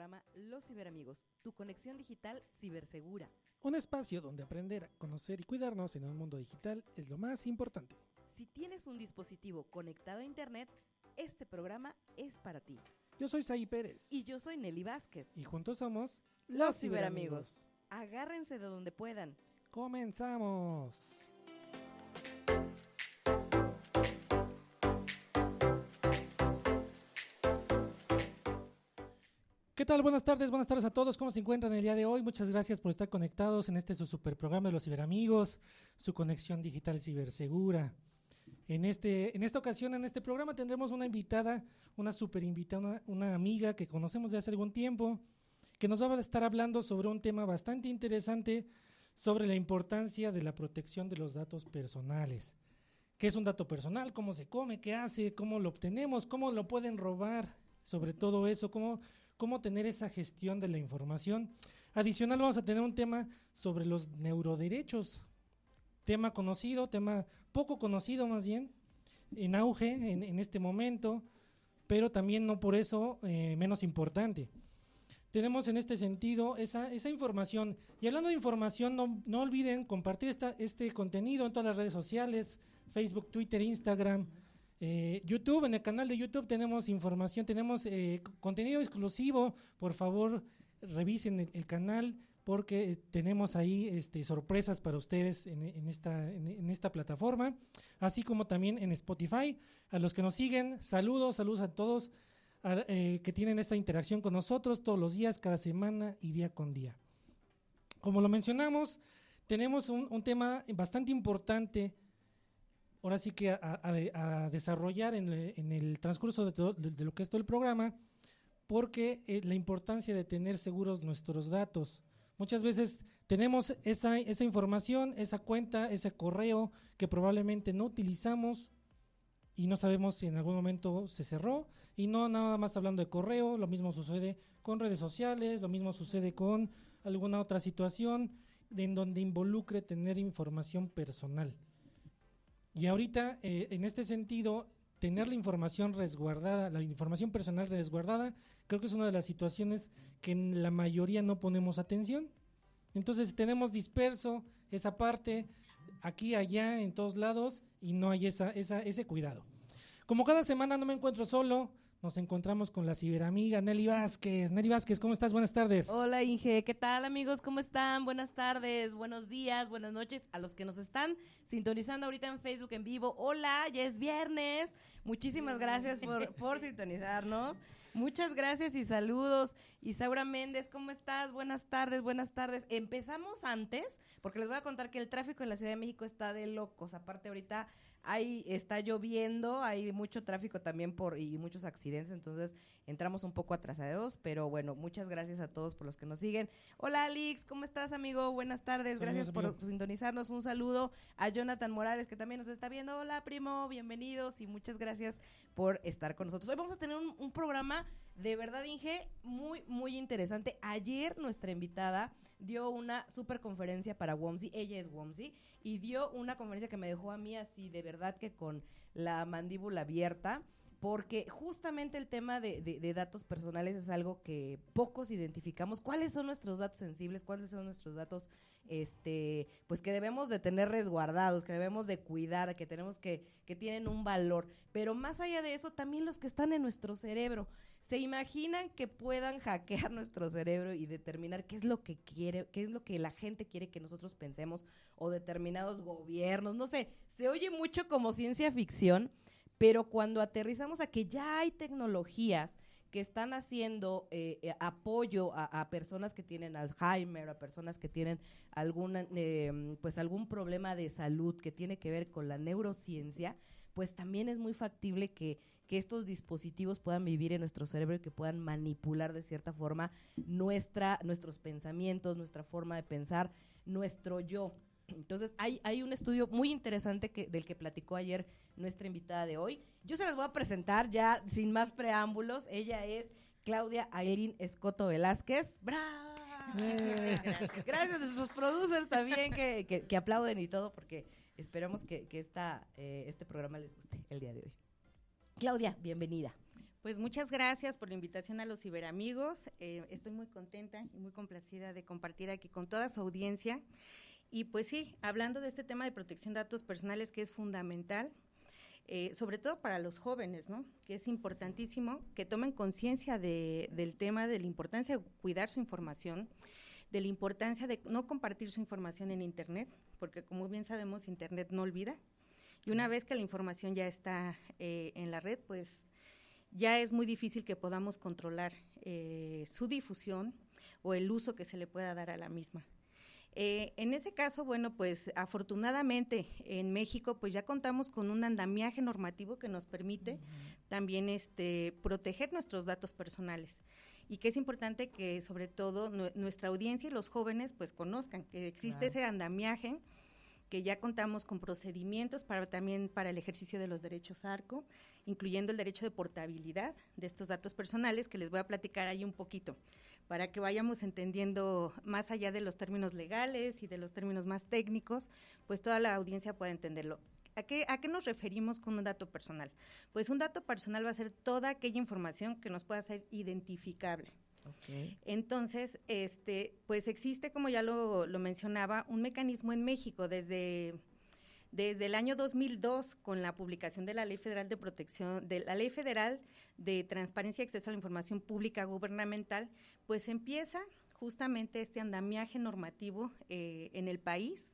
programa Los Ciberamigos, tu conexión digital cibersegura. Un espacio donde aprender a conocer y cuidarnos en un mundo digital es lo más importante. Si tienes un dispositivo conectado a internet, este programa es para ti. Yo soy Sai Pérez. Y yo soy Nelly Vázquez. Y juntos somos Los Ciberamigos. Agárrense de donde puedan. ¡Comenzamos! ¿Qué tal? Buenas tardes a todos. ¿Cómo se encuentran el día de hoy? Muchas gracias por estar conectados en su super programa de los Ciberamigos, su conexión digital cibersegura. En esta ocasión, en este programa, tendremos una invitada, una super invitada, una amiga que conocemos de hace algún tiempo, que nos va a estar hablando sobre un tema bastante interesante, sobre la importancia de la protección de los datos personales. ¿Qué es un dato personal? ¿Cómo se come? ¿Qué hace? ¿Cómo lo obtenemos? ¿Cómo lo pueden robar? Sobre todo eso, cómo tener esa gestión de la información. Adicional, vamos a tener un tema sobre los neuroderechos, tema conocido, tema poco conocido más bien, en auge en este momento, pero también no por eso menos importante. Tenemos en este sentido esa información. Y hablando de información, no olviden compartir este contenido en todas las redes sociales, Facebook, Twitter, Instagram, YouTube. En el canal de YouTube tenemos información, tenemos contenido exclusivo. Por favor, revisen el canal porque tenemos ahí sorpresas para ustedes en esta plataforma, así como también en Spotify. A los que nos siguen, saludos a todos que tienen esta interacción con nosotros todos los días, cada semana y día con día. Como lo mencionamos, tenemos un tema bastante importante, ahora sí que a desarrollar en el transcurso de lo que es todo el programa, porque la importancia de tener seguros nuestros datos. Muchas veces tenemos esa información, esa cuenta, ese correo que probablemente no utilizamos y no sabemos si en algún momento se cerró. Y no nada más hablando de correo, lo mismo sucede con redes sociales, lo mismo sucede con alguna otra situación en donde involucre tener información personal. Y ahorita, en este sentido, tener la información resguardada, la información personal resguardada, creo que es una de las situaciones que en la mayoría no ponemos atención. Entonces tenemos disperso esa parte aquí, allá, en todos lados, y no hay ese cuidado. Como cada semana no me encuentro solo, nos encontramos con la ciberamiga Nelly Vázquez. Nelly Vázquez, ¿cómo estás? Buenas tardes. Hola, Inge. ¿Qué tal, amigos? ¿Cómo están? Buenas tardes, buenos días, buenas noches. A los que nos están sintonizando ahorita en Facebook en vivo, hola, ya es viernes. Muchísimas gracias por sintonizarnos. Muchas gracias y saludos. Isaura Méndez, ¿cómo estás? Buenas tardes, buenas tardes. Empezamos antes, porque les voy a contar que el tráfico en la Ciudad de México está de locos. Aparte, ahorita está lloviendo, hay mucho tráfico también y muchos accidentes, entonces entramos un poco atrasados, pero bueno, muchas gracias a todos por los que nos siguen. Hola, Alix, ¿cómo estás, amigo? Buenas tardes, gracias por sintonizarnos. Un saludo a Jonathan Morales, que también nos está viendo. Hola, primo, bienvenidos y muchas gracias por estar con nosotros. Hoy vamos a tener un programa de verdad, Inge, muy, muy interesante. Ayer nuestra invitada dio una super conferencia para WOMSI, ella es WOMSI, y dio una conferencia que me dejó a mí así, de verdad que con la mandíbula abierta, porque justamente el tema de datos personales es algo que pocos identificamos. ¿Cuáles son nuestros datos sensibles? ¿Cuáles son nuestros datos pues que debemos de tener resguardados, que debemos de cuidar, que tienen un valor? Pero más allá de eso, también los que están en nuestro cerebro. ¿Se imaginan que puedan hackear nuestro cerebro y determinar qué es lo que quiere, qué es lo que la gente quiere que nosotros pensemos, o determinados gobiernos? No sé, se oye mucho como ciencia ficción, pero cuando aterrizamos a que ya hay tecnologías que están haciendo apoyo a personas que tienen Alzheimer, a personas que tienen algún problema de salud que tiene que ver con la neurociencia, pues también es muy factible que estos dispositivos puedan vivir en nuestro cerebro y que puedan manipular de cierta forma nuestros pensamientos, nuestra forma de pensar, nuestro yo. Entonces hay un estudio muy interesante del que platicó ayer nuestra invitada de hoy. Yo se las voy a presentar ya sin más preámbulos. Ella es Claudia Aylin Escoto Velázquez. ¡Bravo! Gracias a sus producers también que aplauden y todo, porque esperamos que este programa les guste el día de hoy. Claudia, bienvenida. Pues muchas gracias por la invitación a los ciberamigos. Estoy muy contenta y muy complacida de compartir aquí con toda su audiencia. Y pues sí, hablando de este tema de protección de datos personales que es fundamental, sobre todo para los jóvenes, ¿no? Que es importantísimo que tomen conciencia del tema, de la importancia de cuidar su información, de la importancia de no compartir su información en Internet, porque como bien sabemos, Internet no olvida. Y una vez que la información ya está en la red, pues ya es muy difícil que podamos controlar su difusión o el uso que se le pueda dar a la misma. En ese caso, bueno, pues afortunadamente en México pues ya contamos con un andamiaje normativo que nos permite también proteger nuestros datos personales, y que es importante que sobre todo nuestra audiencia y los jóvenes pues conozcan que existe ese andamiaje, que ya contamos con procedimientos también para el ejercicio de los derechos ARCO, incluyendo el derecho de portabilidad de estos datos personales, que les voy a platicar ahí un poquito, para que vayamos entendiendo más allá de los términos legales y de los términos más técnicos, pues toda la audiencia pueda entenderlo. ¿A qué nos referimos con un dato personal? Pues un dato personal va a ser toda aquella información que nos pueda ser identificable. Okay. Entonces, pues existe, como ya lo mencionaba, un mecanismo en México desde el año 2002, con la publicación de la Ley Federal de Protección, de la Ley Federal de Transparencia y Acceso a la Información Pública Gubernamental, pues empieza justamente este andamiaje normativo en el país.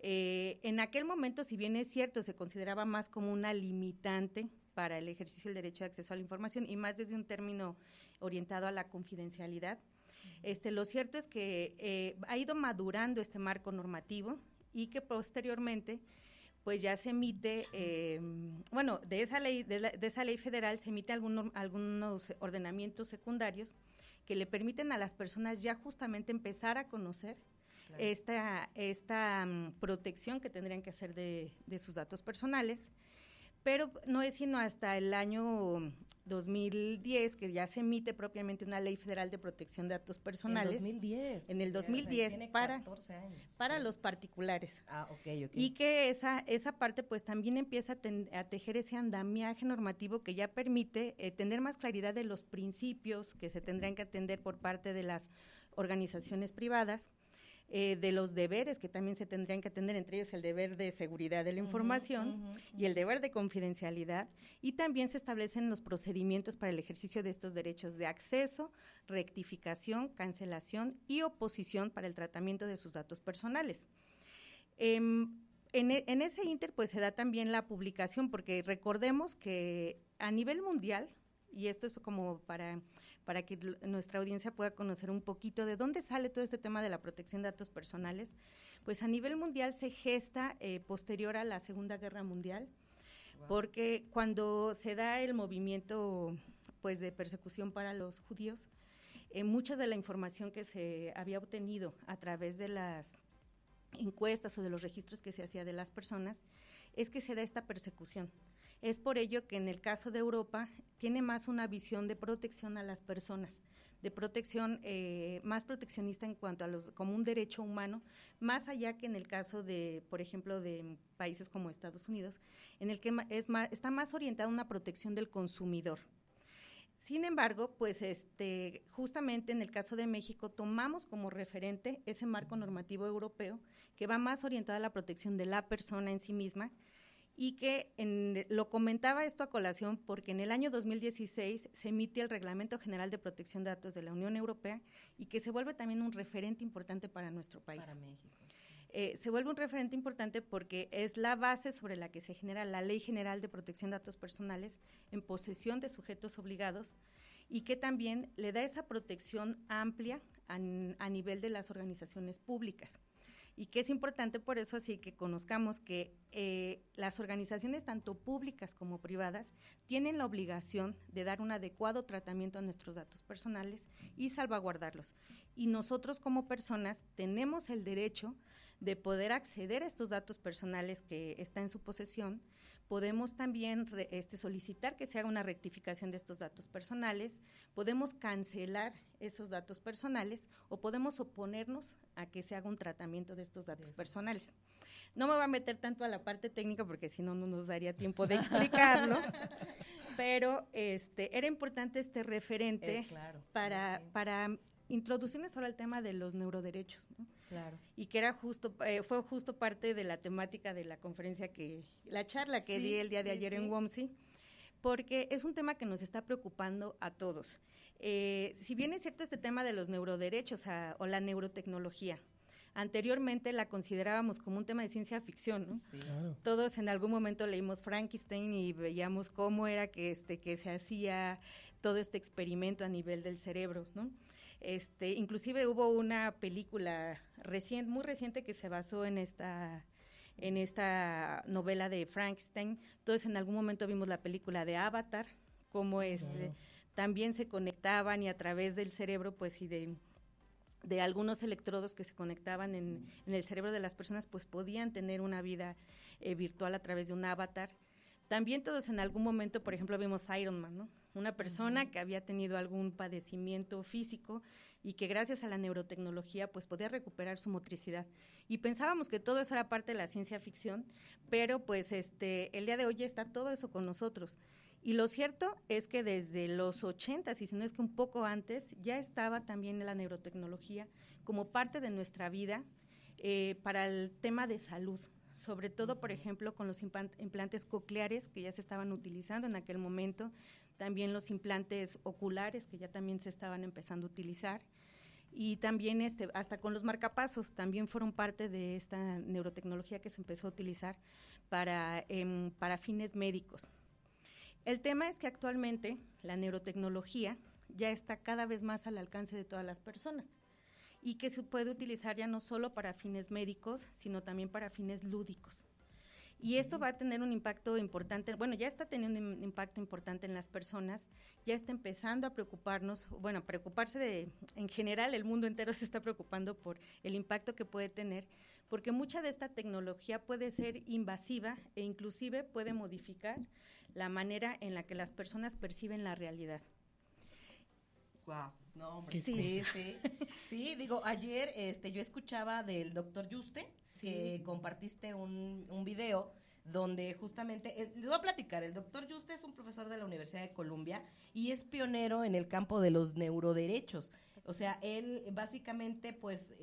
En aquel momento, si bien es cierto, se consideraba más como una limitante para el ejercicio del derecho de acceso a la información y más desde un término orientado a la confidencialidad. Lo cierto es que ha ido madurando este marco normativo y que posteriormente pues ya se emite, de esa ley federal se emite algunos ordenamientos secundarios que le permiten a las personas ya justamente empezar a conocer esta protección que tendrían que hacer de sus datos personales, pero no es sino hasta el año 2010 que ya se emite propiamente una Ley Federal de Protección de Datos Personales. En el 2010, para los particulares. Okay. Y que esa parte pues también empieza a tejer ese andamiaje normativo que ya permite tener más claridad de los principios que se tendrían que atender por parte de las organizaciones privadas, de los deberes que también se tendrían que atender, entre ellos el deber de seguridad de la información y el deber de confidencialidad, y también se establecen los procedimientos para el ejercicio de estos derechos de acceso, rectificación, cancelación y oposición para el tratamiento de sus datos personales. En ese ínter pues se da también la publicación, porque recordemos que a nivel mundial, y esto es como para que nuestra audiencia pueda conocer un poquito de dónde sale todo este tema de la protección de datos personales, pues a nivel mundial se gesta posterior a la Segunda Guerra Mundial, porque cuando se da el movimiento pues de persecución para los judíos, mucha de la información que se había obtenido a través de las encuestas o de los registros que se hacía de las personas, es que se da esta persecución. Es por ello que en el caso de Europa tiene más una visión de protección a las personas, de protección más proteccionista en cuanto a como un derecho humano, más allá que en el caso de, por ejemplo, de países como Estados Unidos, en el que está más orientada a una protección del consumidor. Sin embargo, pues justamente en el caso de México tomamos como referente ese marco normativo europeo que va más orientado a la protección de la persona en sí misma, y que lo comentaba esto a colación porque en el año 2016 se emite el Reglamento General de Protección de Datos de la Unión Europea, y que se vuelve también un referente importante para nuestro país. Para México. Se vuelve un referente importante porque es la base sobre la que se genera la Ley General de Protección de Datos Personales en posesión de sujetos obligados, y que también le da esa protección amplia a nivel de las organizaciones públicas. Y que es importante por eso así que conozcamos que las organizaciones tanto públicas como privadas tienen la obligación de dar un adecuado tratamiento a nuestros datos personales y salvaguardarlos. Y nosotros como personas tenemos el derecho de poder acceder a estos datos personales que está en su posesión. Podemos también solicitar que se haga una rectificación de estos datos personales, podemos cancelar esos datos personales o podemos oponernos a que se haga un tratamiento de estos datos personales. No me voy a meter tanto a la parte técnica porque si no, no nos daría tiempo de explicarlo, pero era importante este referente claro, para introducirme sobre el tema de los neuroderechos, ¿no? Claro. Y que era fue justo parte de la temática de la conferencia la charla que di el día de ayer en WOMSI, porque es un tema que nos está preocupando a todos. Si bien es cierto este tema de los neuroderechos o la neurotecnología, anteriormente la considerábamos como un tema de ciencia ficción, ¿no? Sí. Claro. Todos en algún momento leímos Frankenstein y veíamos cómo era que se hacía todo este experimento a nivel del cerebro, ¿no? Inclusive hubo una película muy reciente que se basó en esta novela de Frankenstein. Todos en algún momento vimos la película de Avatar, cómo también se conectaban y a través del cerebro, pues, y de algunos electrodos que se conectaban en el cerebro de las personas, pues podían tener una vida virtual a través de un avatar. También todos en algún momento, por ejemplo, vimos Iron Man, ¿no? Una persona que había tenido algún padecimiento físico y que gracias a la neurotecnología pues podía recuperar su motricidad. Y pensábamos que todo eso era parte de la ciencia ficción, pero pues el día de hoy ya está todo eso con nosotros. Y lo cierto es que desde los 80s, y si no es que un poco antes, ya estaba también la neurotecnología como parte de nuestra vida para el tema de salud. Sobre todo, por ejemplo, con los implantes cocleares que ya se estaban utilizando en aquel momento, también los implantes oculares que ya también se estaban empezando a utilizar, y también hasta con los marcapasos también fueron parte de esta neurotecnología que se empezó a utilizar para fines médicos. El tema es que actualmente la neurotecnología ya está cada vez más al alcance de todas las personas y que se puede utilizar ya no solo para fines médicos, sino también para fines lúdicos. Y esto va a tener un impacto importante, bueno, ya está teniendo un impacto importante en las personas, ya está empezando a preocuparse en general, el mundo entero se está preocupando por el impacto que puede tener, porque mucha de esta tecnología puede ser invasiva e inclusive puede modificar la manera en la que las personas perciben la realidad. Wow, no, hombre, sí, digo, ayer yo escuchaba del doctor Yuste, que compartiste un video donde justamente, les voy a platicar, el doctor Yuste es un profesor de la Universidad de Columbia y es pionero en el campo de los neuroderechos. O sea, él básicamente pues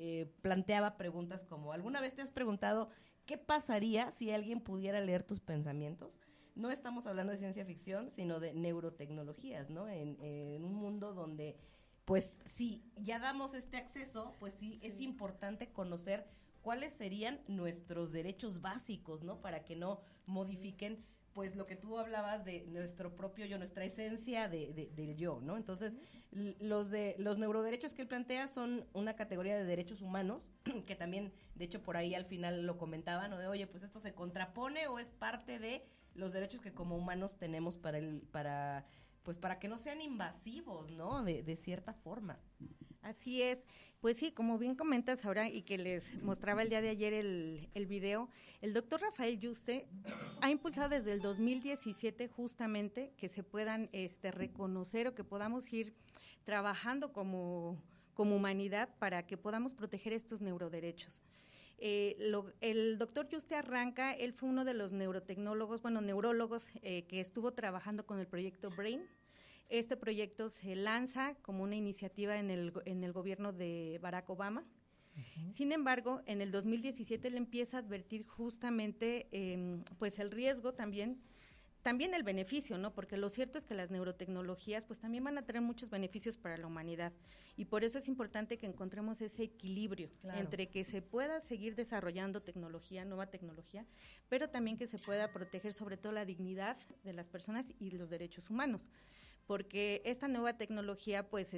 planteaba preguntas como, ¿alguna vez te has preguntado qué pasaría si alguien pudiera leer tus pensamientos? No estamos hablando de ciencia ficción, sino de neurotecnologías, ¿no? En un mundo donde, pues, si ya damos este acceso, pues sí, es importante conocer cuáles serían nuestros derechos básicos, ¿no? Para que no modifiquen, pues, lo que tú hablabas de nuestro propio yo, nuestra esencia del yo, ¿no? Entonces, los neuroderechos que él plantea son una categoría de derechos humanos, que también, de hecho, por ahí al final lo comentaban, ¿no? De, oye, pues, ¿esto se contrapone o es parte de los derechos que como humanos tenemos para que no sean invasivos, ¿no? De cierta forma. Así es. Pues sí, como bien comentas ahora y que les mostraba el día de ayer el video, el doctor Rafael Yuste ha impulsado desde el 2017 justamente que se puedan reconocer o que podamos ir trabajando como humanidad para que podamos proteger estos neuroderechos. El doctor Yuste arranca, él fue uno de los neurólogos que estuvo trabajando con el proyecto BRAIN. Este proyecto se lanza como una iniciativa en el gobierno de Barack Obama. Uh-huh. Sin embargo, en el 2017 él empieza a advertir justamente pues el riesgo también el beneficio, ¿no? Porque lo cierto es que las neurotecnologías pues también van a tener muchos beneficios para la humanidad y por eso es importante que encontremos ese equilibrio entre que se pueda seguir desarrollando nueva tecnología, pero también que se pueda proteger sobre todo la dignidad de las personas y los derechos humanos. Porque esta nueva tecnología pues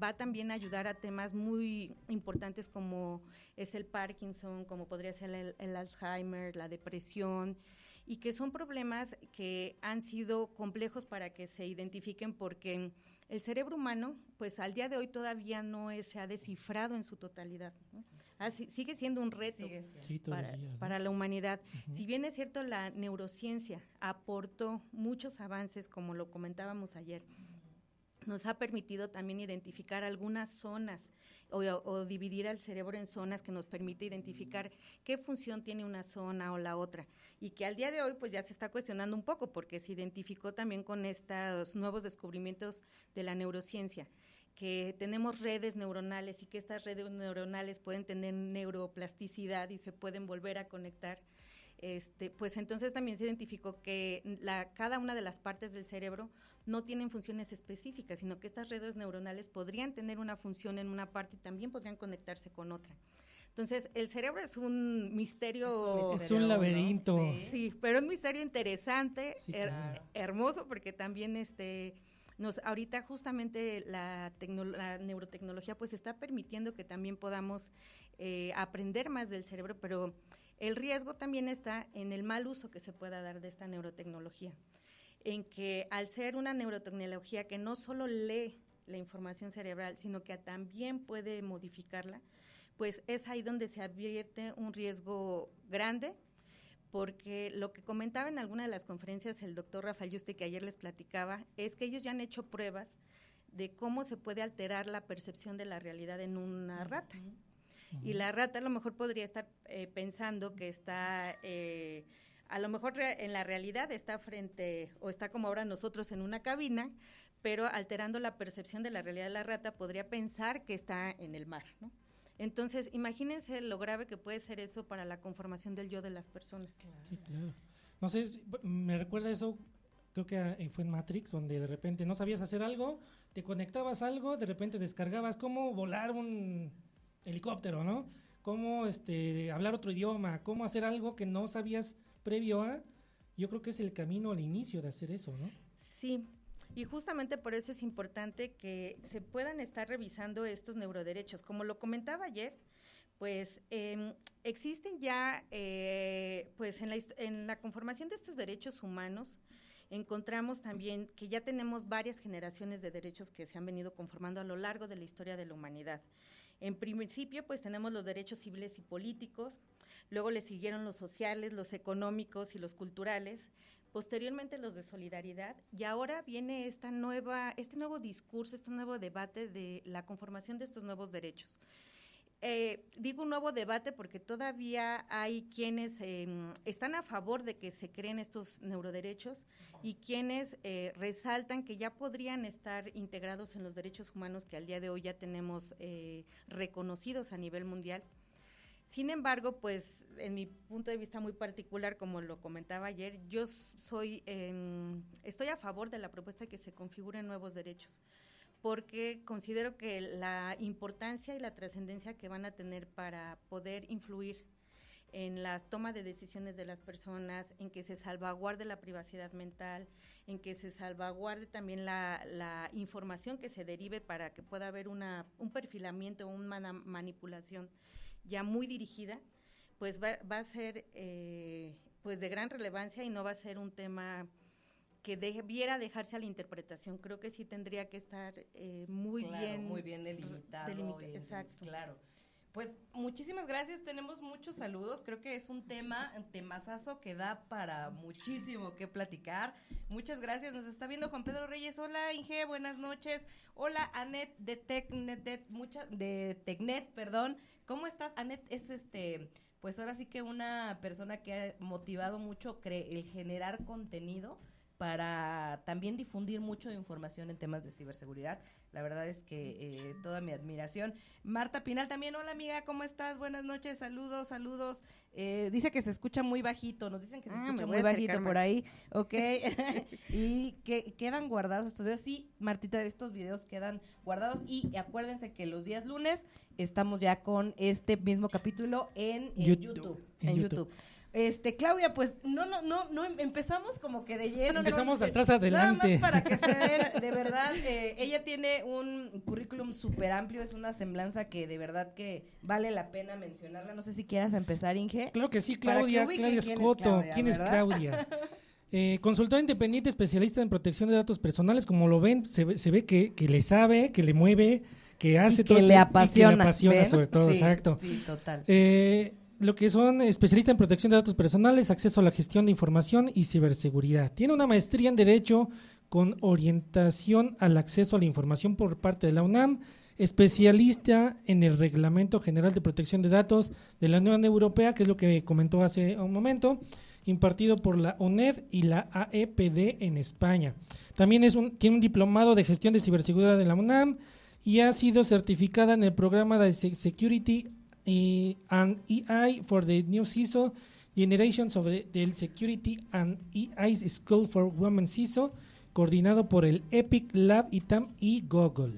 va también a ayudar a temas muy importantes como es el Parkinson, como podría ser el Alzheimer, la depresión, y que son problemas que han sido complejos para que se identifiquen porque el cerebro humano, pues al día de hoy todavía no se ha descifrado en su totalidad, ¿no? Sigue siendo un reto para la humanidad. Uh-huh. Si bien es cierto, la neurociencia aportó muchos avances, como lo comentábamos ayer, nos ha permitido también identificar algunas zonas o dividir al cerebro en zonas que nos permite identificar qué función tiene una zona o la otra, y que al día de hoy pues ya se está cuestionando un poco porque se identificó también con estos nuevos descubrimientos de la neurociencia, que tenemos redes neuronales y que estas redes neuronales pueden tener neuroplasticidad y se pueden volver a conectar. Pues entonces también se identificó que cada una de las partes del cerebro no tienen funciones específicas, sino que estas redes neuronales podrían tener una función en una parte y también podrían conectarse con otra. Entonces, el cerebro es un misterio. Es un laberinto. ¿No? Sí, pero es un misterio interesante, sí, claro. hermoso, porque también ahorita justamente la neurotecnología pues está permitiendo que también podamos aprender más del cerebro, pero el riesgo también está en el mal uso que se pueda dar de esta neurotecnología, en que al ser una neurotecnología que no solo lee la información cerebral, sino que también puede modificarla, pues es ahí donde se advierte un riesgo grande, porque lo que comentaba en alguna de las conferencias el doctor Rafael Yuste, que ayer les platicaba, es que ellos ya han hecho pruebas de cómo se puede alterar la percepción de la realidad en una rata. Y la rata a lo mejor podría estar pensando que está, a lo mejor en la realidad está frente, o está como ahora nosotros en una cabina, pero alterando la percepción de la realidad de la rata, podría pensar que está en el mar, ¿no? Entonces, imagínense lo grave que puede ser eso para la conformación del yo de las personas. Sí, claro. No sé, me recuerda eso, creo que fue en Matrix, donde de repente no sabías hacer algo, te conectabas a algo, de repente descargabas cómo volar un helicóptero, ¿no? Cómo hablar otro idioma, cómo hacer algo que no sabías previo a. Yo creo que es el camino al inicio de hacer eso, ¿no? Sí, y justamente por eso es importante que se puedan estar revisando estos neuroderechos. Como lo comentaba ayer, pues existen ya, pues en la conformación de estos derechos humanos, encontramos también que ya tenemos varias generaciones de derechos que se han venido conformando a lo largo de la historia de la humanidad. En principio, pues tenemos los derechos civiles y políticos, luego le siguieron los sociales, los económicos y los culturales, posteriormente los de solidaridad, y ahora viene este nuevo discurso, este nuevo debate de la conformación de estos nuevos derechos. Digo un nuevo debate porque todavía hay quienes están a favor de que se creen estos neuroderechos y quienes resaltan que ya podrían estar integrados en los derechos humanos que al día de hoy ya tenemos reconocidos a nivel mundial. Sin embargo, pues en mi punto de vista muy particular, como lo comentaba ayer, yo estoy a favor de la propuesta de que se configuren nuevos derechos, porque considero que la importancia y la trascendencia que van a tener para poder influir en la toma de decisiones de las personas, en que se salvaguarde la privacidad mental, en que se salvaguarde también la información que se derive para que pueda haber un perfilamiento, una manipulación ya muy dirigida, pues va a ser pues de gran relevancia y no va a ser un tema que debiera dejarse a la interpretación. Creo que sí tendría que estar muy bien delimitado. Exacto. Claro. Pues muchísimas gracias, tenemos muchos saludos, creo que es un temazazo que da para muchísimo que platicar. Muchas gracias, nos está viendo Juan Pedro Reyes. Hola Inge, buenas noches. Hola Anet de Tecnet, perdón. ¿Cómo estás? Anet es pues ahora sí que una persona que ha motivado mucho el generar contenido para también difundir mucho de información en temas de ciberseguridad. La verdad es que toda mi admiración. Marta Pinal también, hola amiga, ¿cómo estás? Buenas noches, saludos. Dice que se escucha muy bajito, nos dicen que se escucha muy bajito por ahí, ok. Y que quedan guardados estos videos. Sí, Martita, estos videos quedan guardados y acuérdense que los días lunes estamos ya con este mismo capítulo en YouTube. Claudia, pues no, empezamos como que de lleno. Empezamos atrás adelante. Nada más para que se den, de verdad, ella tiene un currículum súper amplio, es una semblanza que de verdad que vale la pena mencionarla. No sé si quieras empezar, Inge. Claro que sí, Claudia Escoto. ¿Quién es Claudia? Consultora independiente, especialista en protección de datos personales. Como lo ven, se ve que le sabe, que le mueve, que hace y todo que le apasiona. Y que le apasiona, sobre todo, sí, exacto. Sí, total. Lo que son especialistas en protección de datos personales, acceso a la gestión de información y ciberseguridad. Tiene una maestría en Derecho con orientación al acceso a la información por parte de la UNAM, especialista en el Reglamento General de Protección de Datos de la Unión Europea, que es lo que comentó hace un momento, impartido por la UNED y la AEPD en España. También tiene un diplomado de gestión de ciberseguridad de la UNAM y ha sido certificada en el programa de Security and EI for the New CISO Generations of the Security and EI School for Women CISO, coordinado por el EPIC Lab ITAM y Google.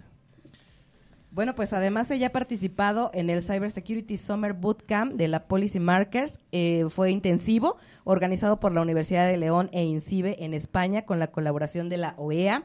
Bueno, pues además ella ha participado en el Cybersecurity Summer Bootcamp de la Policy Markers, fue intensivo, organizado por la Universidad de León e INCIBE en España con la colaboración de la OEA.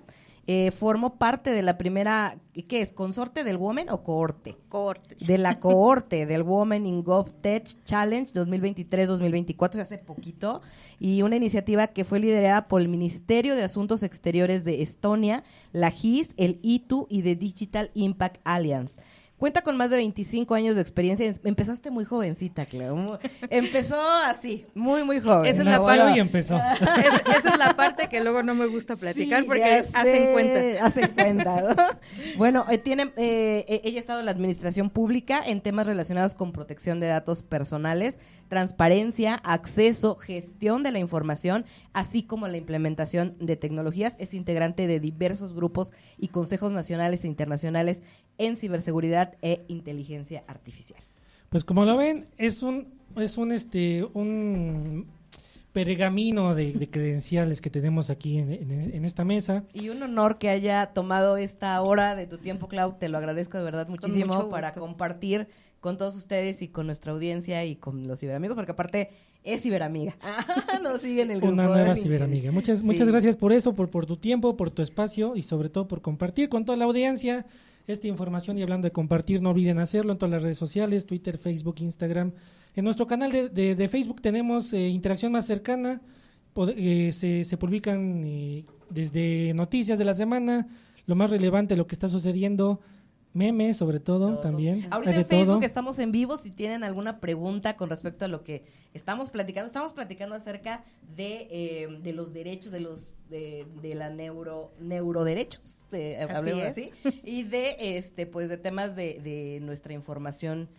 Formó parte de la primera, ¿qué es? ¿Consorte del Women o cohorte? Cohorte. De la cohorte del Women in GovTech Challenge 2023-2024, hace poquito, y una iniciativa que fue liderada por el Ministerio de Asuntos Exteriores de Estonia, la GIS, el ITU y The Digital Impact Alliance. Cuenta con más de 25 años de experiencia. Empezaste muy jovencita, Cleo. Empezó así, muy, muy joven. Esa es la parte, y empezó. Esa es la parte que luego no me gusta platicar, sí, porque hacen cuentas. Hacen cuentas. Bueno, ella ha estado en la administración pública en temas relacionados con protección de datos personales, transparencia, acceso, gestión de la información, así como la implementación de tecnologías. Es integrante de diversos grupos y consejos nacionales e internacionales en ciberseguridad e inteligencia artificial. Pues como lo ven, es un pergamino de credenciales que tenemos aquí en esta mesa. Y un honor que haya tomado esta hora de tu tiempo, Clau, te lo agradezco de verdad muchísimo para compartir con todos ustedes y con nuestra audiencia y con los ciberamigos, porque aparte es ciberamiga. Nos sigue en el grupo. Una nueva ciberamiga. Muchas gracias por eso, por tu tiempo, por tu espacio y sobre todo por compartir con toda la audiencia esta información. Y hablando de compartir, no olviden hacerlo en todas las redes sociales, Twitter, Facebook, Instagram. En nuestro canal de Facebook tenemos interacción más cercana, se publican desde noticias de la semana, lo más relevante, lo que está sucediendo, memes sobre todo. También. Ahorita en Facebook estamos en vivo, si tienen alguna pregunta con respecto a lo que estamos platicando acerca de los derechos, de la neuroderechos, hablemos así, y de temas de nuestra información,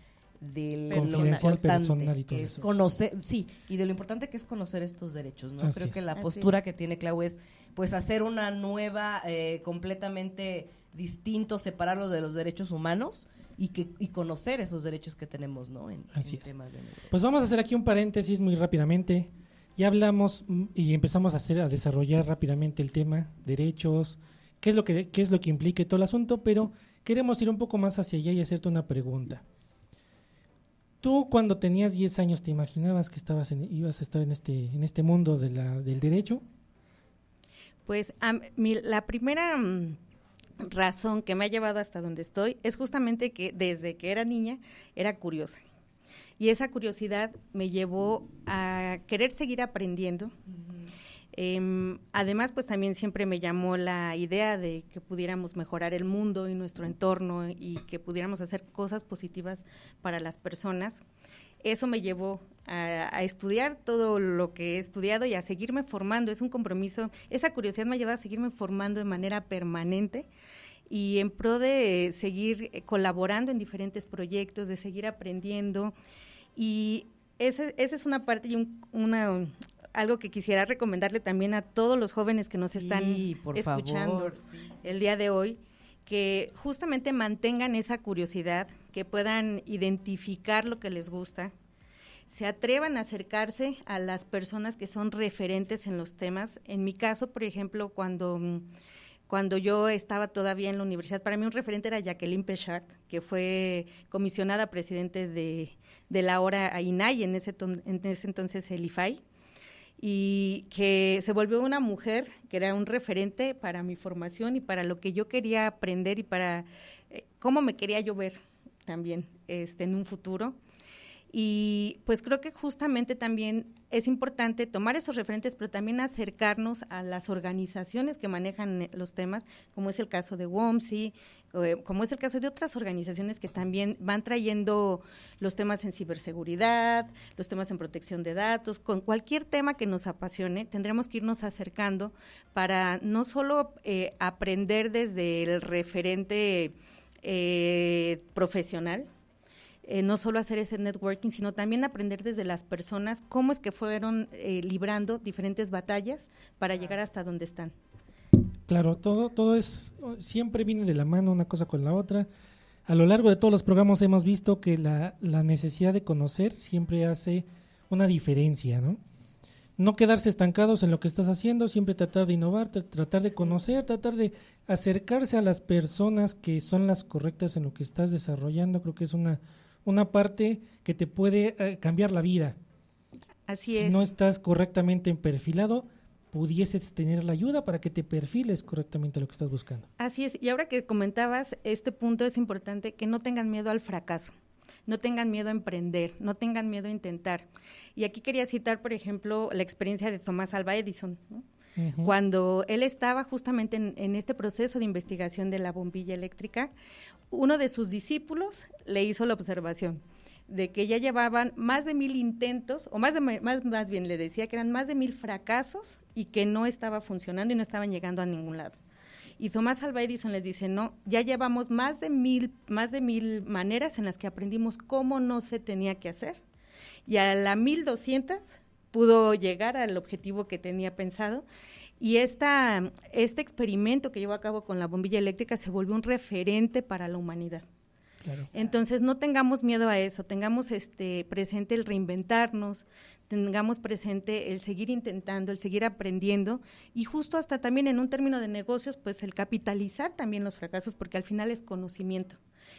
de confidencial, personal y todo es eso. Conocer, sí, y de lo importante que es conocer estos derechos, ¿no? Creo que la postura que tiene Clau es pues hacer una nueva, completamente distinto, separarlo de los derechos humanos y conocer esos derechos que tenemos, ¿no? En temas de neuro. Pues vamos a hacer aquí un paréntesis muy rápidamente. Ya hablamos y empezamos a desarrollar rápidamente el tema, derechos, qué es lo que implica todo el asunto, pero queremos ir un poco más hacia allá y hacerte una pregunta. ¿Tú cuando tenías 10 años te imaginabas que ibas a estar en este mundo del derecho? Pues la primera razón que me ha llevado hasta donde estoy es justamente que desde que era niña era curiosa. Y esa curiosidad me llevó a querer seguir aprendiendo. Además, pues también siempre me llamó la idea de que pudiéramos mejorar el mundo y nuestro entorno y que pudiéramos hacer cosas positivas para las personas. Eso me llevó a estudiar todo lo que he estudiado y a seguirme formando. Es un compromiso, esa curiosidad me lleva a seguirme formando de manera permanente y en pro de seguir colaborando en diferentes proyectos, de seguir aprendiendo. Y esa es una parte y algo que quisiera recomendarle también a todos los jóvenes que nos están escuchando el día de hoy, que justamente mantengan esa curiosidad, que puedan identificar lo que les gusta, se atrevan a acercarse a las personas que son referentes en los temas. En mi caso, por ejemplo, cuando yo estaba todavía en la universidad, para mí un referente era Jacqueline Pechard, que fue comisionada presidente de la ahora INAI, en ese entonces el IFAI, y que se volvió una mujer que era un referente para mi formación y para lo que yo quería aprender y para cómo me quería yo ver también en un futuro. Y pues creo que justamente también es importante tomar esos referentes, pero también acercarnos a las organizaciones que manejan los temas, como es el caso de WOMSI, como es el caso de otras organizaciones que también van trayendo los temas en ciberseguridad, los temas en protección de datos, con cualquier tema que nos apasione, tendremos que irnos acercando para no solo aprender desde el referente profesional, no solo hacer ese networking, sino también aprender desde las personas cómo es que fueron librando diferentes batallas para llegar hasta donde están. Claro, todo siempre viene de la mano una cosa con la otra. A lo largo de todos los programas hemos visto que la necesidad de conocer siempre hace una diferencia, ¿no? No quedarse estancados en lo que estás haciendo, siempre tratar de innovar, tratar de conocer, tratar de acercarse a las personas que son las correctas en lo que estás desarrollando. Creo que es una parte que te puede cambiar la vida. Así es. Si no estás correctamente perfilado, pudieses tener la ayuda para que te perfiles correctamente lo que estás buscando. Así es, y ahora que comentabas este punto, es importante que no tengan miedo al fracaso, no tengan miedo a emprender, no tengan miedo a intentar. Y aquí quería citar, por ejemplo, la experiencia de Thomas Alva Edison, ¿no? Uh-huh. Cuando él estaba justamente en este proceso de investigación de la bombilla eléctrica, uno de sus discípulos le hizo la observación de que ya llevaban más de 1000 intentos, o más bien le decía que eran más de 1000 fracasos y que no estaba funcionando y no estaban llegando a ningún lado. Y Thomas Alva Edison les dice, no, ya llevamos más de mil maneras en las que aprendimos cómo no se tenía que hacer, y a la 1200 pudo llegar al objetivo que tenía pensado. Y este experimento que llevó a cabo con la bombilla eléctrica se volvió un referente para la humanidad. Claro. Entonces, no tengamos miedo a eso, tengamos presente el reinventarnos, tengamos presente el seguir intentando, el seguir aprendiendo, y justo hasta también en un término de negocios, pues el capitalizar también los fracasos, porque al final es conocimiento.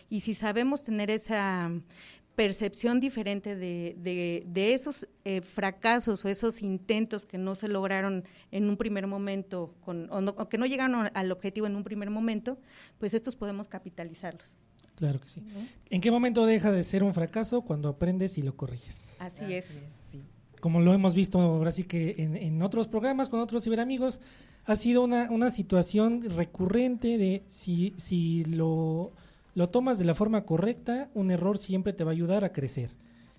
Y si sabemos tener esa percepción diferente de esos fracasos o esos intentos que no se lograron en un primer momento, o que no llegaron al objetivo en un primer momento, pues estos podemos capitalizarlos. Claro que sí. ¿No? ¿En qué momento deja de ser un fracaso? Cuando aprendes y lo corriges. Así es. Sí. Como lo hemos visto ahora sí que en otros programas con otros ciberamigos, ha sido una situación recurrente de si lo tomas de la forma correcta, un error siempre te va a ayudar a crecer.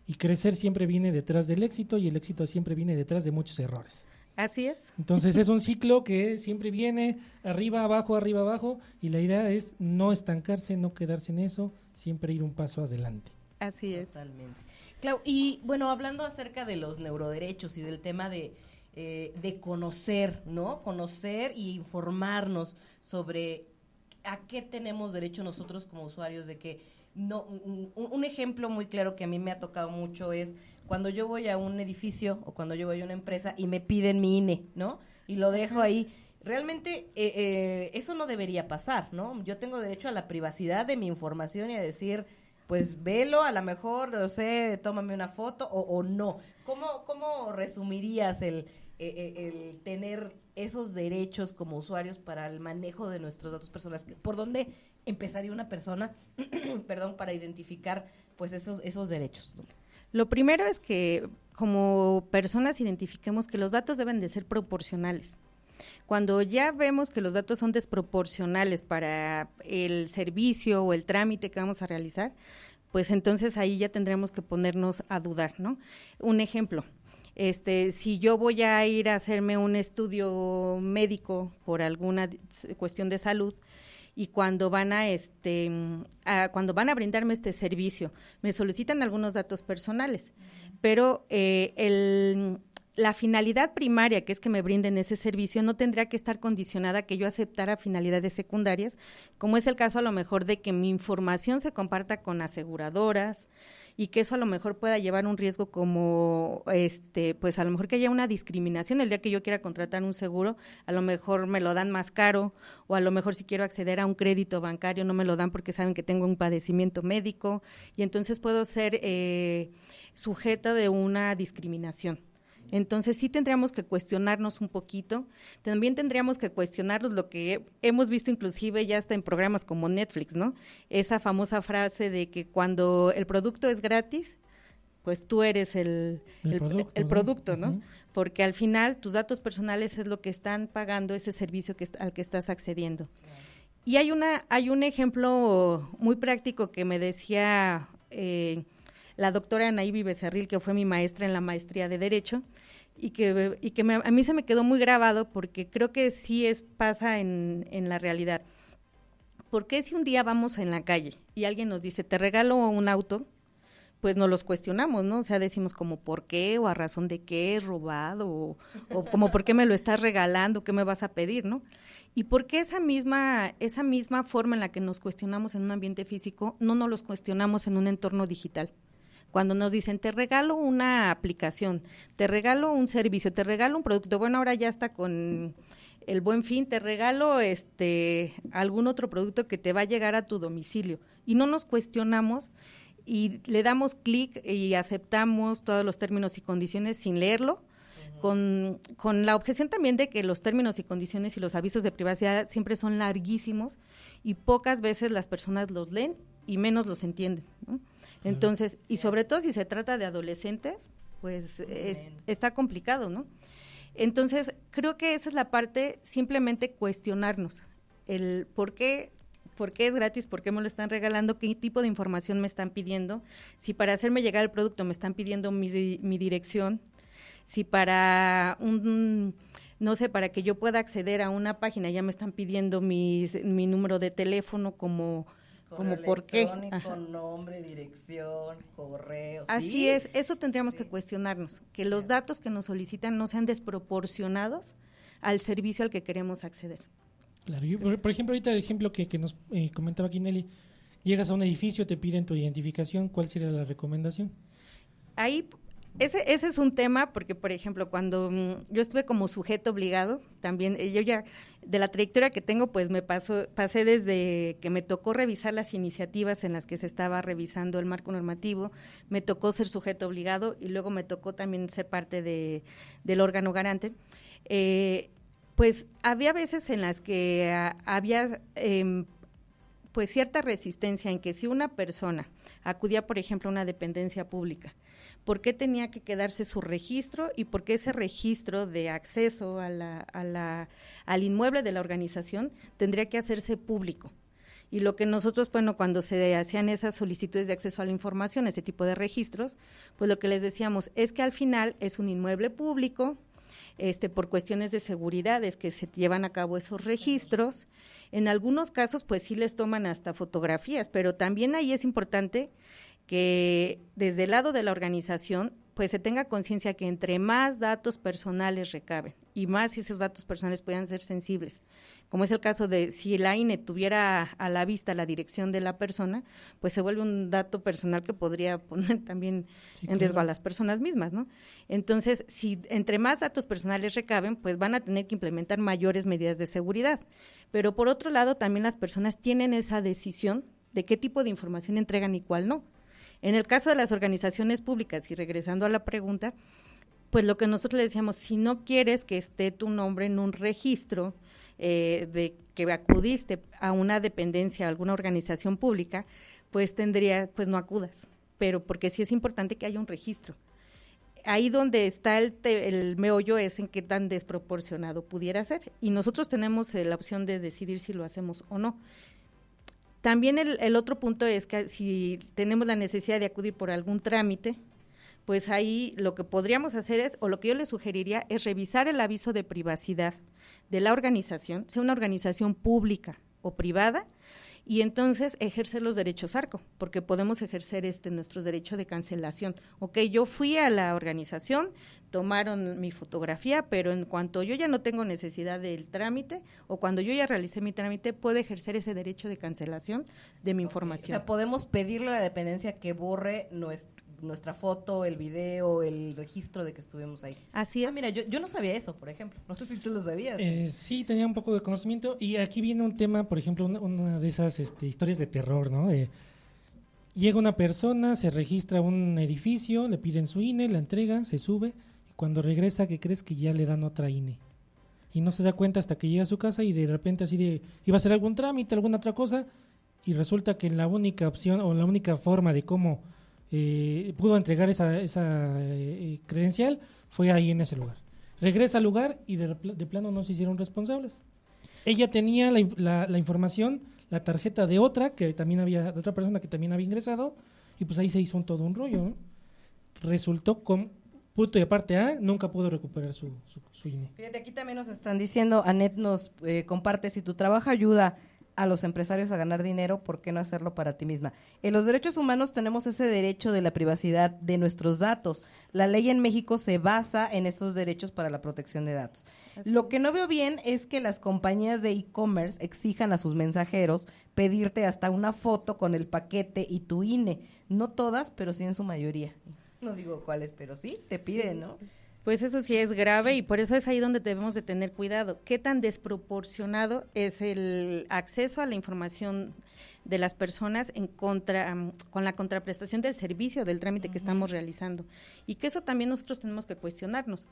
Y crecer siempre viene detrás del éxito, y el éxito siempre viene detrás de muchos errores. Así es. Entonces es un ciclo que siempre viene arriba, abajo, y la idea es no estancarse, no quedarse en eso, siempre ir un paso adelante. Así es. Totalmente. Clau, y bueno, hablando acerca de los neuroderechos y del tema de conocer, ¿no? Conocer y informarnos sobre a qué tenemos derecho nosotros como usuarios, de que no, un ejemplo muy claro que a mí me ha tocado mucho es cuando yo voy a un edificio o cuando yo voy a una empresa y me piden mi INE, ¿no? Y lo dejo ahí. Realmente eso no debería pasar, ¿no? Yo tengo derecho a la privacidad de mi información y a decir, pues velo, a lo mejor, no sé, tómame una foto o no. ¿Cómo resumirías el tener esos derechos como usuarios para el manejo de nuestros datos personales? ¿Por dónde empezaría una persona, para identificar pues esos derechos? Lo primero es que como personas identifiquemos que los datos deben de ser proporcionales. Cuando ya vemos que los datos son desproporcionales para el servicio o el trámite que vamos a realizar, pues entonces ahí ya tendremos que ponernos a dudar, ¿no? Un ejemplo, si yo voy a ir a hacerme un estudio médico por alguna cuestión de salud, y cuando van a brindarme este servicio, me solicitan algunos datos personales, pero la finalidad primaria, que es que me brinden ese servicio, no tendría que estar condicionada a que yo aceptara finalidades secundarias, como es el caso a lo mejor de que mi información se comparta con aseguradoras, y que eso a lo mejor pueda llevar un riesgo como, pues a lo mejor que haya una discriminación el día que yo quiera contratar un seguro, a lo mejor me lo dan más caro, o a lo mejor si quiero acceder a un crédito bancario no me lo dan porque saben que tengo un padecimiento médico, y entonces puedo ser sujeta de una discriminación. Entonces sí tendríamos que cuestionarnos un poquito, también tendríamos que cuestionarnos lo que hemos visto inclusive ya hasta en programas como Netflix, ¿no? Esa famosa frase de que cuando el producto es gratis, pues tú eres el producto, ¿no? Porque al final tus datos personales es lo que están pagando ese servicio al que estás accediendo. Y hay un ejemplo muy práctico que me decía la doctora Anaíbi Becerril, que fue mi maestra en la maestría de Derecho, y que a mí se me quedó muy grabado porque creo que sí pasa en la realidad. ¿Por qué si un día vamos en la calle y alguien nos dice, te regalo un auto? Pues nos los cuestionamos, ¿no? O sea, decimos como, ¿por qué? O a razón de qué, robado, o como, ¿por qué me lo estás regalando? ¿Qué me vas a pedir, no? Y por qué esa misma forma en la que nos cuestionamos en un ambiente físico, no nos los cuestionamos en un entorno digital. Cuando nos dicen, te regalo una aplicación, te regalo un servicio, te regalo un producto, bueno, ahora ya está con el Buen Fin, te regalo algún otro producto que te va a llegar a tu domicilio. Y no nos cuestionamos y le damos clic y aceptamos todos los términos y condiciones sin leerlo, con la objeción también de que los términos y condiciones y los avisos de privacidad siempre son larguísimos y pocas veces las personas los leen y menos los entienden, ¿no? Entonces, y sobre todo si se trata de adolescentes, pues está complicado, ¿no? Entonces, creo que esa es la parte, simplemente cuestionarnos el por qué es gratis, por qué me lo están regalando, qué tipo de información me están pidiendo, si para hacerme llegar el producto me están pidiendo mi dirección, si para no sé, para que yo pueda acceder a una página ya me están pidiendo mi número de teléfono como por qué. Nombre, dirección, correo. Así es, eso tendríamos que cuestionarnos, que los datos que nos solicitan no sean desproporcionados al servicio al que queremos acceder. Claro, por ejemplo, ahorita el ejemplo que nos comentaba aquí Nelly, llegas a un edificio, te piden tu identificación, ¿cuál sería la recomendación? Ahí, ese es un tema, porque por ejemplo, cuando yo estuve como sujeto obligado, también yo ya, de la trayectoria que tengo, pues pasé desde que me tocó revisar las iniciativas en las que se estaba revisando el marco normativo, me tocó ser sujeto obligado y luego me tocó también ser parte del órgano garante. Pues había veces en las que había pues cierta resistencia en que si una persona acudía, por ejemplo, a una dependencia pública, ¿por qué tenía que quedarse su registro y por qué ese registro de acceso al inmueble de la organización tendría que hacerse público? Y lo que nosotros, bueno, cuando se hacían esas solicitudes de acceso a la información, ese tipo de registros, pues lo que les decíamos es que al final es un inmueble público, por cuestiones de seguridad es que se llevan a cabo esos registros. En algunos casos, pues sí les toman hasta fotografías, pero también ahí es importante que desde el lado de la organización, pues se tenga conciencia que entre más datos personales recaben y más si esos datos personales puedan ser sensibles, como es el caso de si la INE tuviera a la vista la dirección de la persona, pues se vuelve un dato personal que podría poner también en riesgo a las personas mismas, ¿no? Entonces, si entre más datos personales recaben, pues van a tener que implementar mayores medidas de seguridad. Pero por otro lado, también las personas tienen esa decisión de qué tipo de información entregan y cuál no. En el caso de las organizaciones públicas, y regresando a la pregunta, pues lo que nosotros le decíamos, si no quieres que esté tu nombre en un registro de que acudiste a una dependencia, a alguna organización pública, pues no acudas, pero porque sí es importante que haya un registro. Ahí donde está el meollo es en qué tan desproporcionado pudiera ser, y nosotros tenemos la opción de decidir si lo hacemos o no. También el otro punto es que si tenemos la necesidad de acudir por algún trámite, pues ahí lo que podríamos hacer es, o lo que yo le sugeriría, es revisar el aviso de privacidad de la organización, sea una organización pública o privada, y entonces ejercer los derechos ARCO, porque podemos ejercer nuestros derechos de cancelación. Ok, yo fui a la organización, tomaron mi fotografía, pero en cuanto yo ya no tengo necesidad del trámite o cuando yo ya realicé mi trámite, puedo ejercer ese derecho de cancelación de mi información. O sea, podemos pedirle a la dependencia que borre nuestra foto, el video, el registro de que estuvimos ahí. Así es. Mira, yo no sabía eso, por ejemplo. No sé si tú lo sabías. Sí, tenía un poco de conocimiento. Y aquí viene un tema, por ejemplo, una de esas historias de terror, ¿no? Llega una persona, se registra un edificio, le piden su INE, la entrega, se sube. Y cuando regresa, ¿qué crees? Que ya le dan otra INE. Y no se da cuenta hasta que llega a su casa y de repente iba a hacer algún trámite, alguna otra cosa. Y resulta que la única opción o la única forma de cómo pudo entregar esa credencial, fue ahí en ese lugar. Regresa al lugar y de plano no se hicieron responsables. Ella tenía la información, la tarjeta de otra persona que también había ingresado, y pues ahí se hizo todo un rollo, ¿no? Resultó con punto y aparte A, nunca pudo recuperar su INE. Fíjate, aquí también nos están diciendo, Anet nos comparte, si tu trabajo ayuda a los empresarios a ganar dinero, ¿por qué no hacerlo para ti misma? En los derechos humanos tenemos ese derecho de la privacidad de nuestros datos. La ley en México se basa en estos derechos para la protección de datos. Lo que no veo bien es que las compañías de e-commerce exijan a sus mensajeros pedirte hasta una foto con el paquete y tu INE. No todas, pero sí en su mayoría. No digo cuáles, pero sí, te piden, ¿no? Pues eso sí es grave y por eso es ahí donde debemos de tener cuidado. ¿Qué tan desproporcionado es el acceso a la información de las personas con la contraprestación del servicio, del trámite que estamos realizando? Y que eso también nosotros tenemos que cuestionarnos.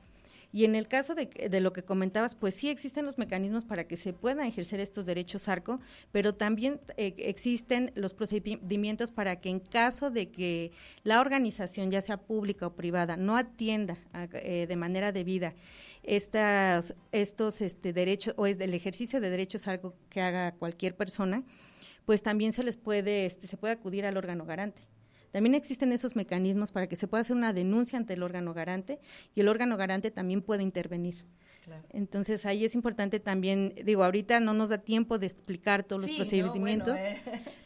Y en el caso de lo que comentabas, pues sí existen los mecanismos para que se puedan ejercer estos derechos ARCO, pero también existen los procedimientos para que en caso de que la organización, ya sea pública o privada, no atienda de manera debida estos derechos o es del ejercicio de derechos ARCO que haga cualquier persona, pues también se puede acudir al órgano garante. También existen esos mecanismos para que se pueda hacer una denuncia ante el órgano garante y el órgano garante también puede intervenir. Claro. Entonces, ahí es importante también, ahorita no nos da tiempo de explicar todos los procedimientos,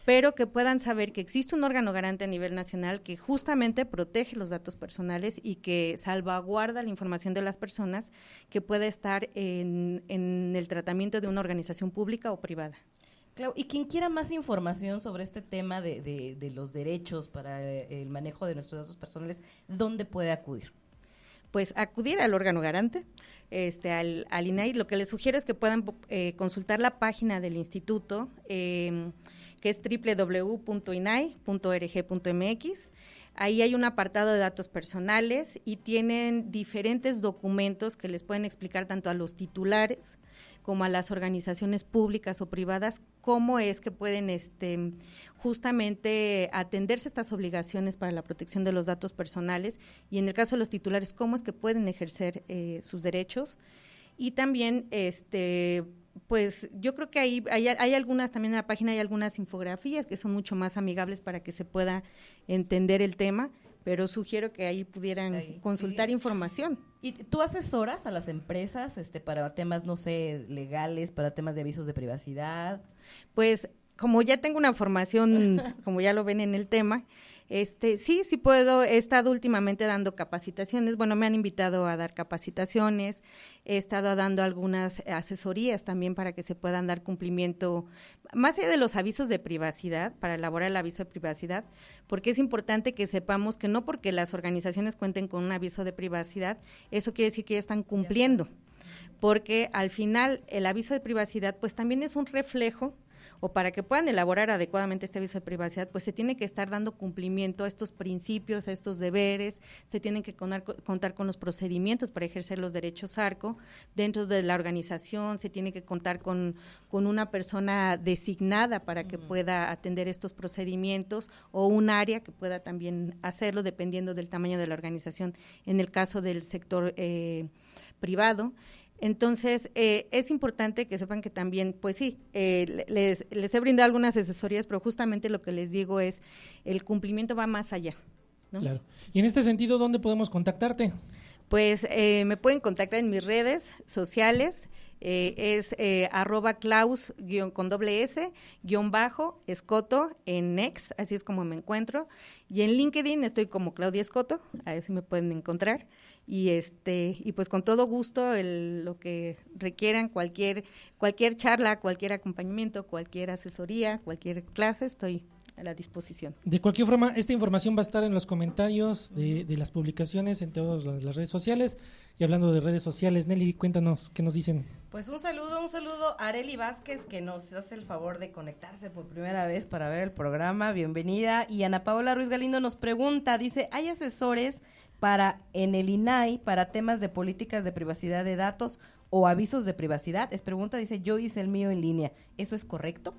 pero que puedan saber que existe un órgano garante a nivel nacional que justamente protege los datos personales y que salvaguarda la información de las personas que pueda estar en el tratamiento de una organización pública o privada. Claro, y quien quiera más información sobre este tema de los derechos para el manejo de nuestros datos personales, ¿dónde puede acudir? Pues acudir al órgano garante, al INAI. Lo que les sugiero es que puedan consultar la página del instituto, que es www.inai.org.mx. Ahí hay un apartado de datos personales y tienen diferentes documentos que les pueden explicar tanto a los titulares como a las organizaciones públicas o privadas, cómo es que pueden justamente atenderse estas obligaciones para la protección de los datos personales y en el caso de los titulares, cómo es que pueden ejercer sus derechos. Y también, pues yo creo que ahí hay algunas, también en la página hay algunas infografías que son mucho más amigables para que se pueda entender el tema, pero sugiero que ahí pudieran consultar información. ¿Y tú asesoras a las empresas para temas, no sé, legales, para temas de avisos de privacidad? Pues como ya tengo una formación, como ya lo ven en el tema, sí puedo. He estado últimamente dando capacitaciones. Bueno, me han invitado a dar capacitaciones. He estado dando algunas asesorías también para que se puedan dar cumplimiento, más allá de los avisos de privacidad, para elaborar el aviso de privacidad, porque es importante que sepamos que no porque las organizaciones cuenten con un aviso de privacidad, eso quiere decir que ya están cumpliendo, porque al final el aviso de privacidad pues también es un reflejo, o para que puedan elaborar adecuadamente este aviso de privacidad, pues se tiene que estar dando cumplimiento a estos principios, a estos deberes, se tienen que contar con los procedimientos para ejercer los derechos ARCO dentro de la organización, se tiene que contar con una persona designada para que pueda atender estos procedimientos o un área que pueda también hacerlo dependiendo del tamaño de la organización, en el caso del sector privado. Entonces, es importante que sepan que también, pues sí, les he brindado algunas asesorías, pero justamente lo que les digo es, el cumplimiento va más allá, ¿no? Claro. Y en este sentido, ¿dónde podemos contactarte? Pues me pueden contactar en mis redes sociales, es @Klaus _Escoto en X, así es como me encuentro, y en LinkedIn estoy como Claudia Escoto, ahí sí me pueden encontrar. Y pues con todo gusto lo que requieran, cualquier charla, cualquier acompañamiento, cualquier asesoría, cualquier clase, estoy a la disposición. De cualquier forma, esta información va a estar en los comentarios de las publicaciones en todas las redes sociales. Y hablando de redes sociales, Nelly, cuéntanos, ¿qué nos dicen? Pues un saludo a Areli Vázquez, que nos hace el favor de conectarse por primera vez para ver el programa, bienvenida. Y Ana Paola Ruiz Galindo nos pregunta, dice, ¿hay asesores en el INAI para temas de políticas de privacidad de datos o avisos de privacidad? Es pregunta, dice, yo hice el mío en línea, ¿eso es correcto?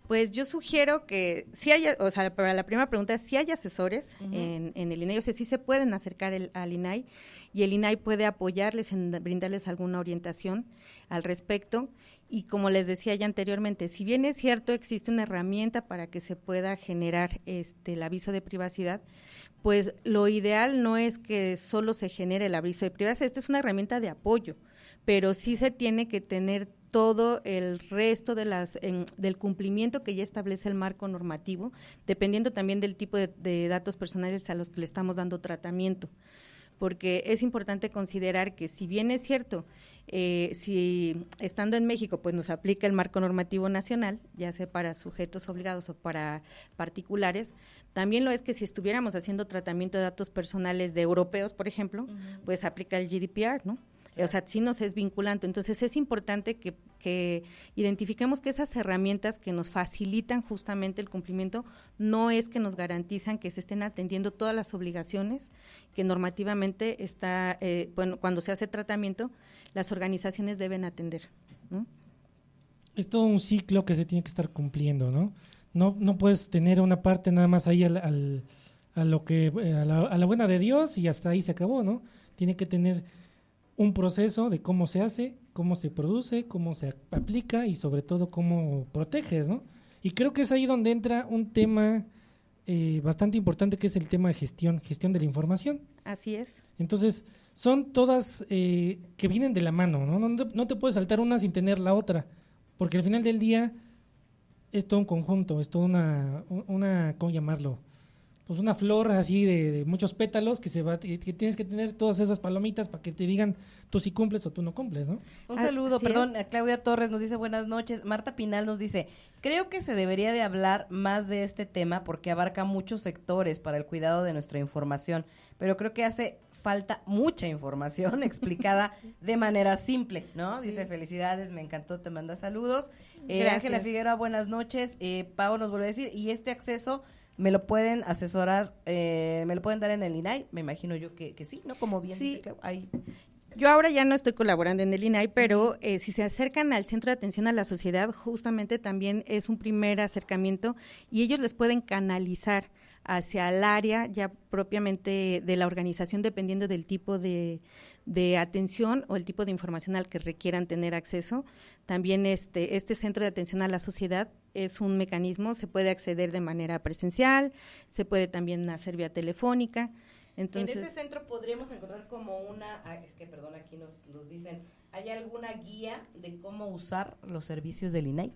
Pues yo sugiero que sí haya, o sea, para la primera pregunta, sí hay asesores en el INAI, o sea, sí se pueden acercar al INAI y el INAI puede apoyarles en brindarles alguna orientación al respecto. Y como les decía ya anteriormente, si bien es cierto, existe una herramienta para que se pueda generar el aviso de privacidad, pues lo ideal no es que solo se genere el aviso de privacidad, esta es una herramienta de apoyo, pero sí se tiene que tener todo el resto de del cumplimiento que ya establece el marco normativo, dependiendo también del tipo de datos personales a los que le estamos dando tratamiento, porque es importante considerar que si bien es cierto, si estando en México pues nos aplica el marco normativo nacional, ya sea para sujetos obligados o para particulares, también lo es que si estuviéramos haciendo tratamiento de datos personales de europeos, por ejemplo, pues aplica el GDPR, ¿no? O sea, sí nos es vinculante. Entonces, es importante que identifiquemos que esas herramientas que nos facilitan justamente el cumplimiento no es que nos garantizan que se estén atendiendo todas las obligaciones que normativamente está, bueno, cuando se hace tratamiento, las organizaciones deben atender, ¿no? Es todo un ciclo que se tiene que estar cumpliendo, ¿no? No puedes tener una parte nada más ahí a la buena de Dios y hasta ahí se acabó, ¿no? Tiene que tener un proceso de cómo se hace, cómo se produce, cómo se aplica y sobre todo cómo proteges, ¿no? Y creo que es ahí donde entra un tema bastante importante, que es el tema de gestión de la información. Así es. Entonces, son todas que vienen de la mano, ¿no? No te puedes saltar una sin tener la otra, porque al final del día es todo un conjunto, es toda una ¿cómo llamarlo? Pues una flor así de muchos pétalos que tienes que tener todas esas palomitas para que te digan tú sí cumples o tú no cumples, ¿no? Un saludo, a Claudia Torres nos dice buenas noches. Marta Pinal nos dice, creo que se debería de hablar más de este tema porque abarca muchos sectores para el cuidado de nuestra información, pero creo que hace falta mucha información explicada de manera simple, ¿no? Dice, felicidades, me encantó, te manda saludos. Ángela Figueroa, buenas noches. Pau nos vuelve a decir, y este acceso me lo pueden asesorar, me lo pueden dar en el INAI, me imagino yo que sí, ¿no? Como bien sí. dice, ahí. Yo ahora ya no estoy colaborando en el INAI, pero si se acercan al Centro de Atención a la Sociedad, justamente también es un primer acercamiento y ellos les pueden canalizar hacia el área ya propiamente de la organización, dependiendo del tipo de atención o el tipo de información al que requieran tener acceso. También este Centro de Atención a la Sociedad es un mecanismo, se puede acceder de manera presencial, se puede también hacer vía telefónica. Entonces, en ese centro podríamos encontrar como perdón, aquí nos dicen, ¿hay alguna guía de cómo usar los servicios del INAI?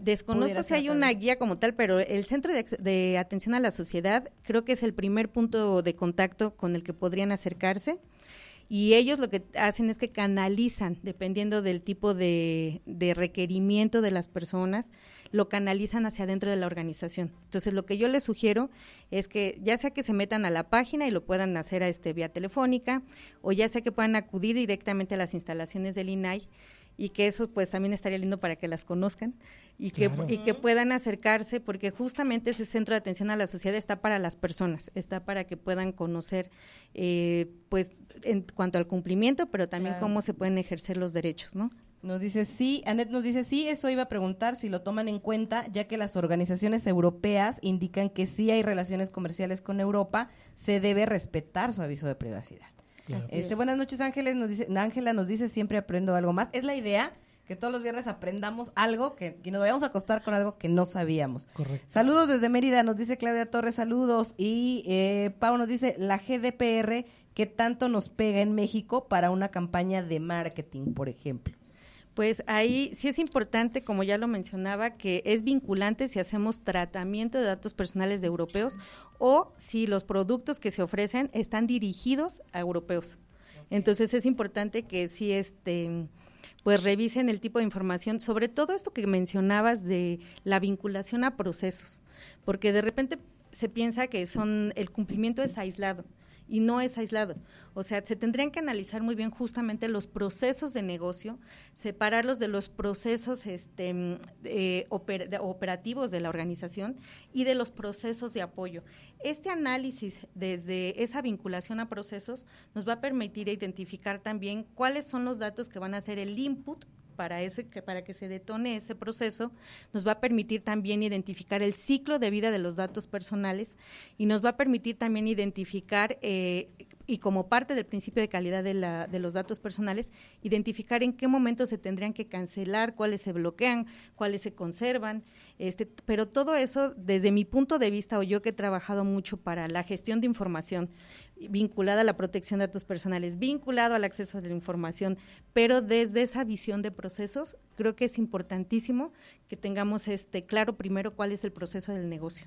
Desconozco si hay una guía como tal, pero el Centro de Atención a la Sociedad creo que es el primer punto de contacto con el que podrían acercarse, y ellos lo que hacen es que canalizan, dependiendo del tipo de requerimiento de las personas, lo canalizan hacia adentro de la organización. Entonces, lo que yo les sugiero es que ya sea que se metan a la página y lo puedan hacer vía telefónica, o ya sea que puedan acudir directamente a las instalaciones del INAI, y que eso pues también estaría lindo para que las conozcan y que puedan acercarse, porque justamente ese Centro de Atención a la Sociedad está para las personas, está para que puedan conocer pues en cuanto al cumplimiento, pero también cómo se pueden ejercer los derechos, ¿no? Nos dice sí, Anet nos dice sí, eso iba a preguntar si lo toman en cuenta, ya que las organizaciones europeas indican que sí hay relaciones comerciales con Europa, se debe respetar su aviso de privacidad. Claro. Buenas noches, Ángela nos dice siempre aprendo algo más. Es la idea que todos los viernes aprendamos algo, que nos vayamos a acostar con algo que no sabíamos. Correcto. Saludos desde Mérida, nos dice Claudia Torres, saludos. Y Pau nos dice, la GDPR, ¿qué tanto nos pega en México para una campaña de marketing, por ejemplo? Pues ahí sí es importante, como ya lo mencionaba, que es vinculante si hacemos tratamiento de datos personales de europeos o si los productos que se ofrecen están dirigidos a europeos. Entonces es importante que sí pues revisen el tipo de información, sobre todo esto que mencionabas de la vinculación a procesos, porque de repente se piensa que el cumplimiento es aislado. Y no es aislado. O sea, se tendrían que analizar muy bien justamente los procesos de negocio, separarlos de los procesos operativos de la organización y de los procesos de apoyo. Este análisis desde esa vinculación a procesos nos va a permitir identificar también cuáles son los datos que van a ser el input para que se detone ese proceso, nos va a permitir también identificar el ciclo de vida de los datos personales y nos va a permitir también identificar, y como parte del principio de calidad de los datos personales, identificar en qué momento se tendrían que cancelar, cuáles se bloquean, cuáles se conservan, pero todo eso, desde mi punto de vista, o yo que he trabajado mucho para la gestión de información, vinculada a la protección de datos personales, vinculado al acceso a la información, pero desde esa visión de procesos, creo que es importantísimo que tengamos claro primero cuál es el proceso del negocio.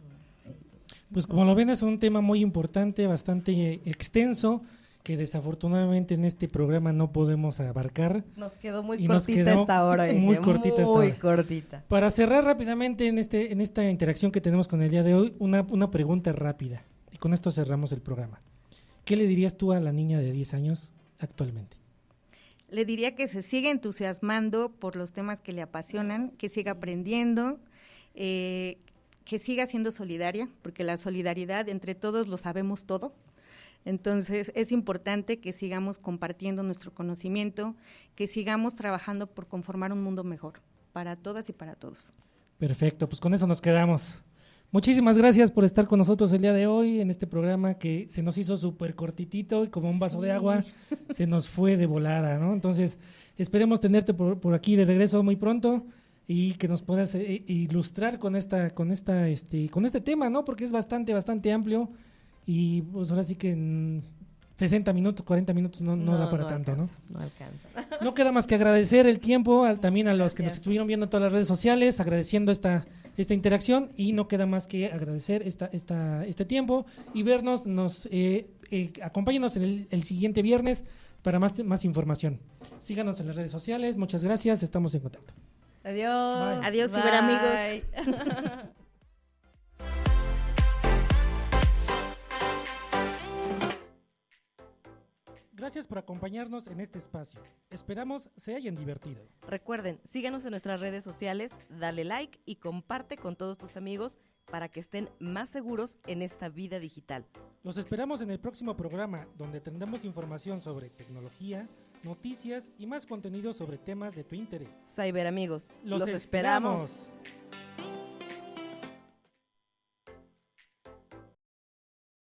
Pues como lo ven, es un tema muy importante, bastante extenso, que desafortunadamente en este programa no podemos abarcar. Nos quedó muy cortita esta hora. Muy cortita esta hora. Muy cortita. Para cerrar rápidamente en esta interacción que tenemos con el día de hoy, una pregunta rápida. Y con esto cerramos el programa. ¿Qué le dirías tú a la niña de 10 años actualmente? Le diría que se siga entusiasmando por los temas que le apasionan, que siga aprendiendo, que siga siendo solidaria, porque la solidaridad entre todos lo sabemos todo. Entonces es importante que sigamos compartiendo nuestro conocimiento, que sigamos trabajando por conformar un mundo mejor para todas y para todos. Perfecto, pues con eso nos quedamos. Muchísimas gracias por estar con nosotros el día de hoy en este programa que se nos hizo súper cortitito y como un vaso de agua se nos fue de volada, ¿no? Entonces esperemos tenerte por aquí de regreso muy pronto y que nos puedas ilustrar con este tema, ¿no? Porque es bastante amplio y pues ahora sí que en 60 minutos, 40 minutos no da para tanto, alcanza, ¿no? No alcanza. No queda más que agradecer el tiempo también a los que nos estuvieron viendo en todas las redes sociales, agradeciendo esta interacción, y no queda más que agradecer este tiempo y vernos, acompáñenos en el siguiente viernes para más información. Síganos en las redes sociales, muchas gracias, estamos en contacto. Adiós. Bye. Adiós, ciberamigos. Gracias por acompañarnos en este espacio. Esperamos se hayan divertido. Recuerden, síganos en nuestras redes sociales, dale like y comparte con todos tus amigos para que estén más seguros en esta vida digital. Los esperamos en el próximo programa, donde tendremos información sobre tecnología, noticias y más contenido sobre temas de tu interés. Cyberamigos, Los esperamos.